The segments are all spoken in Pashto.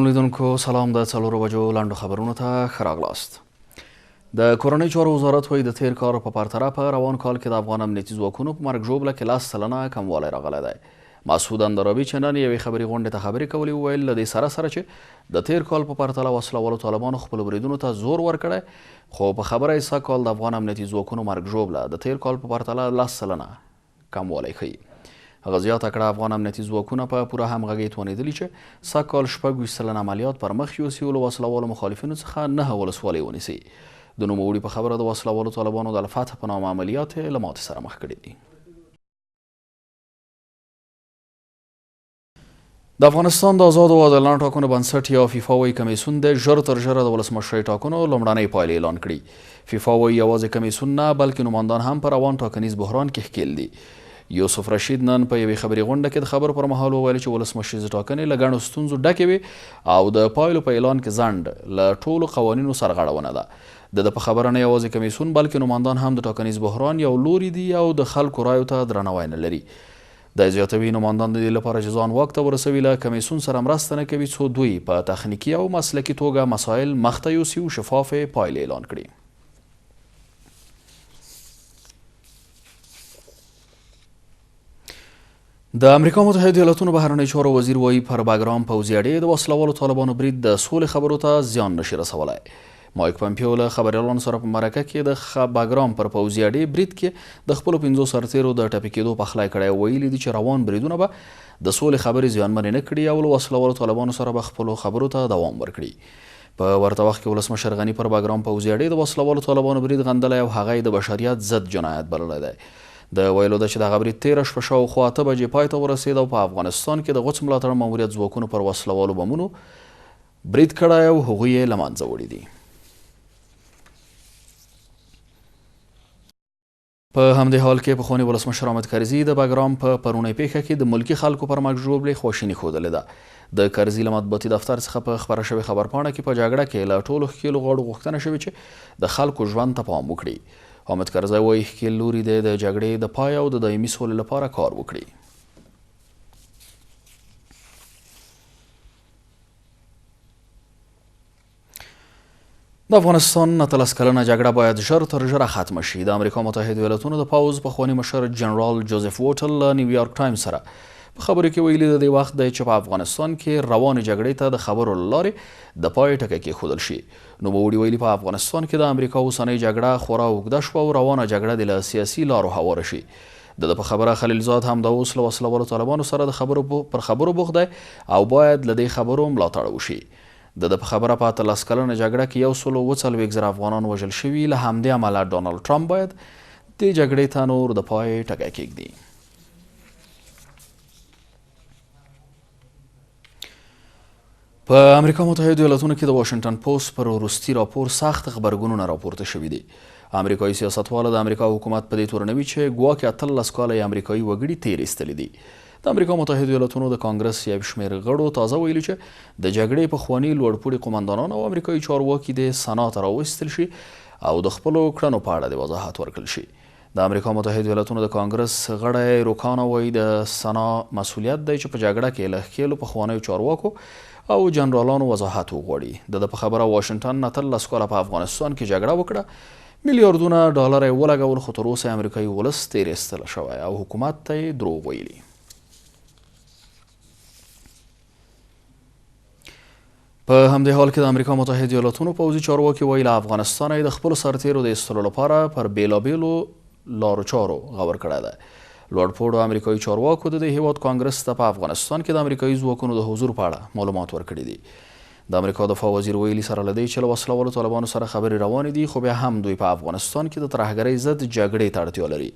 درنو لیدونکو سلام د څلورو بجو لاندو خبرونو ته ښه راغلاست. د کورنۍ چارو وزارت وایي د تیر کال په پرتله په روان کال کې د افغان امنیتي ځواکونو په مرګ ژوبله کې 10 سلنه کموالی راغلی دی. مسعود اندرابي چې نن یوې خبري غونډې ته خبرې کولې وویل له دې سره چې د تیر کال په پرتله وسله طالبانو خپلو بریدونو ته زور ورکړی، خو په خبره یې سږ کال د افغان امنیتي ځواکونو مرګ ژوبله د تیر کال په پرتله 10 سلنه کموالی ښیي. هغه زیاته کړه افغان امنیتي ځواکونه په پوره همغږۍ توانېدلي چې سږ کال 26 سلنه عملیات پر مخ یوسي او له وسله مخالفینو څخه 9 ولسوالۍ ونیسي. د نوموړي په خبره د وسله طالبانو د الفتح په نامه عملیات یې له ماتې سره مخ کړي دي. د افغانستان د آزادو او عادلانه ټاکنو بنسټ یا فیفا وایي کمیسیون د ژر تر ژره د ولسمشرۍ ټاکنو لومړنۍ پایلې اعلان کړي. فیفا وایي یوازې کمیسیون نه بلکې نوماندان هم په روان ټاکنیز بحران کې ښکېل دي. یوسف رشید نن په یوې خبري غونډه کې د خبرو پر مهال وویل چې ولسمشریزې ټاکنې له ګڼو ستونزو ډکې وي او د پایلو په اعلان کې ځنډ له ټولو قوانینو سرغړونه ده. د په خبره نه یوازې کمیسیون بلکې نوماندان هم د ټاکنیز بحران یو لوری دي او د خلکو رایو ته درناوی نه لري. د زیاتوي نوماندان د دې لپاره چې ځان واک ته ورسوي له کمیسیون سره مرسته نه کوي څو دوی په تخنیکي او مسلکي توګه مسایل مخته یوسي او شفافې پایلې اعلان کړي. د امریکا متحده ایالاتونو بهرنی چارو وزیر وایي پر باګرام پوځي اډې د وسله طالبانو برید د سولې خبرو ته زیان نشي رسولی. مایک پمپیو له خبریالانو سره په مرکه کې د باګرام پر پوځي اډې برید کې د خپلو 500 سرتیرو د ټپي کېدو پخلی کړی. ویلي دي چې روان بریدونه به د سولې خبرې زیانمنې نه کړي او له وسله طالبانو سره به خپلو خبرو ته دوام ورکړي. په ورته وخت کې ولسمشر غني پر باګرام پوځي اډې د وسله طالبانو برید غندلی او هغه یې د بشریت ضد جنایت بللی دی. د ویلو ده چې دغه برید 13 شپه شاوخوا 8 بجې پای ته ورسېد او په افغانستان کې د غوڅ ملاتړ ماموریت ځواکونو پر وسله بمونو برید کړی او هغوی یې له منځه وړي دي. په همدې حال کې پخواني ولسمشر حامد کرزي د باګرام په پرونۍ پیښه کې د ملکي خلکو پر مرګ ژوبلې خواشیني ښودلې ده. د کرزي له مطبوعاتي دفتر څخه په خپره شوې خبرپاڼه کې په جګړه کې له ټولو ښکېلو غاړو غوښتنه شوې چې د خلکو ژوند ته پام وکړي. حامد کرزی وایي ښکېل لوري دی د جګړې د پای او د دایمي سولې لپاره کار وکړي. د افغانستان 19 کلنه جګړه باید ژر تر ژره ختمه شي. د امریکا متحده ایالاتونو د پوځ پخواني مشر جنرال جوزف ووټل له نیویارک ټایمز سره په خبرو کې ویلي د دې وخت دی چې په افغانستان کې روانې جګړې ته د خبرو له لارې د پای ټکی کېښودل شي. نوموړي ویلي په افغانستان کې د امریکا اوسنۍ جګړه خورا اوږده شوه او روانه جګړه د له سیاسي لارو هواره شي. د په خبره خلیلزاد هم د اوس له وسله طالبانو سره د خبرو پر خبرو بوخت دی او باید له دې خبرو ملاتړ وشي. د په خبره په 13 کلنه جګړه کې 140 افغانان وژل شوي. له همدې امله ډونالډ ټرمپ باید دې جګړې ته نور د پای ټکی کېږدي. په امریکا متحده ایالاتونو کې د واشنګټن پوسټ پر وروستي راپور سخت غبرګونونه راپورته شوي دي. امریکایي سیاستواله د امریکا حکومت په دې تورنوي چې ګواکې 18 کاله یې امریکایي وګړي تیر ایستلي دي. د امریکا متحده ایالاتونو د کانګرس یو شمېر غړو تازه ویلي چې د جګړې پخواني لوړپوړي قوماندانان او امریکایي چارواکي د سنا ته راوایستل شي او د خپلو کړنو په اړه د وضاحت ورکړل شي. د امریکا متحده ایالاتونو د کانګرس غړی روکانا وایي د سنا مسؤلیت دی چې په جګړه کې له ښکېلو پخوانیو چارواکو او جنرالانو وضاحت وغواړي. د په خبره واشنګټن 19 کاله په افغانستان کې جګړه وکړه، میلیاردونه ډالر یې ولګول، خو تر اوسه امریکایي ولس تیر ایستل شوی او حکومت ته یې دروغ ویلي. په همدې حال کې د امریکا متحده ایالاتونو پوځي چارواکي وایي له افغانستانه یې د خپلو سرتیرو د ایستلو لپاره پر بیلابیلو لارو چارو غور کړی دی. لوړپوړو امریکایي چارواکو د دې هیواد کانګرس ته په افغانستان کې د امریکایي ځواکونو د حضور په اړه معلومات ورکړي دي. د امریکا دفاع وزیر ویلي سره له دې چې له وسله طالبانو سره خبرې روانې دي، خو بیا هم دوی په افغانستان کې د ترهګرۍ ضد جګړې ته اړتیا لري.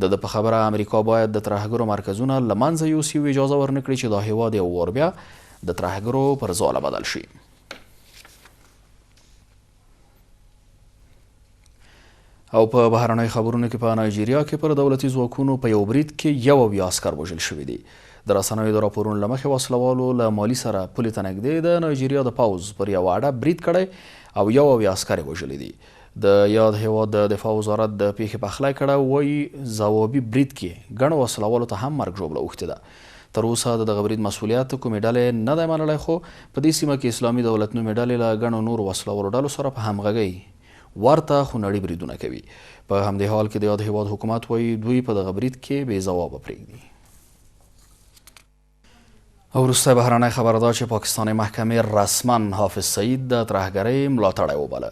د په خبره امریکا باید د ترهګرو مرکزونه له منځه یوسي او اجازه ورنکړي چې دا هیواد یو وار بیا د ترهګرو پر ځاله بدل شي. او په بهرنۍ خبرونو کې په نایجیریا کې پر دولتي ځواکونو په یو برید کې 21 عسکر وژل شوي دي. د رسنیو د راپورونو له مخې وسلوالو له مالي سره پولې ته نږدې د نایجیریا د پوځ پر یوه اډه برید کړی او 21 عسکر یې وژلي دي. د یاد هیواد د دفاع وزارت د پیښې پخلی کړی، وایي ځوابي برید کې ګڼو وسلوالو ته هم مرګ ژوبله اوښتې ده. تر اوسه د دغه برید مسؤلیت کومې ډلې نه دی منلی، خو په دې سیمه کې اسلامي دولت نومې ډلې له ګڼو نورو وسلهوالو ډلو سره په همغږۍ ورته خونړي بریدونه کوي. په همدې حال کې د یاد هیواد حکومت وایي دوی په دغه برید کې بې ځوابه پرېږدي. وروسته بهرنۍ خبره ده چې پاکستاني محکمې رسما حافظ سعید د ترهګرۍ ملاتړی وباله.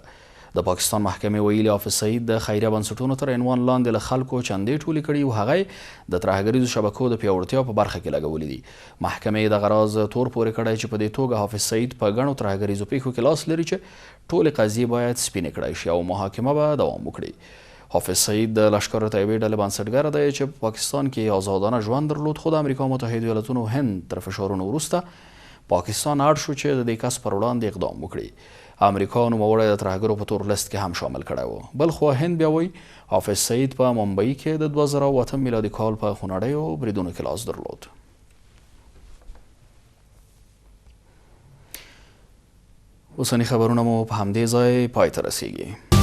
د پاکستان محکمې ویلي حافظ سعید د خیریه بنسټونو تر عنوان لاندې له خلکو چندې ټولې کړي او هغه د ترهګریزو شبکو د پیاوړتیا په برخه کې لګولي دي. محکمې دغه راز تور پورې کړی چې په دې توګه حافظ سعید په ګڼو ترهګریزو پیښو کې لاس لري چې ټولې قضیې باید سپینې کړای شي او محاکمه به دوام وکړي. حافظ سعید د لشکر طیبې ډلې بنسټګر دی چې په پاکستان کې آزادانه ژوند درلود، خو د امریکا متحده ایالتونو هند تر فشارونو وروسته پاکستان اړ شو چې د دې کس پر وړاندې اقدام وکړي. امریکا نوموړی د ترهګرو په تور لست کې هم شامل کړی و. بل خوا هند بیا وایي حافظ سعید په ممبئی کې د 2008 میلادي کال په خونړیو بریدونو کې لاس درلود. اوسني خبرونه مو په همدې ځای پای ته رسیږي.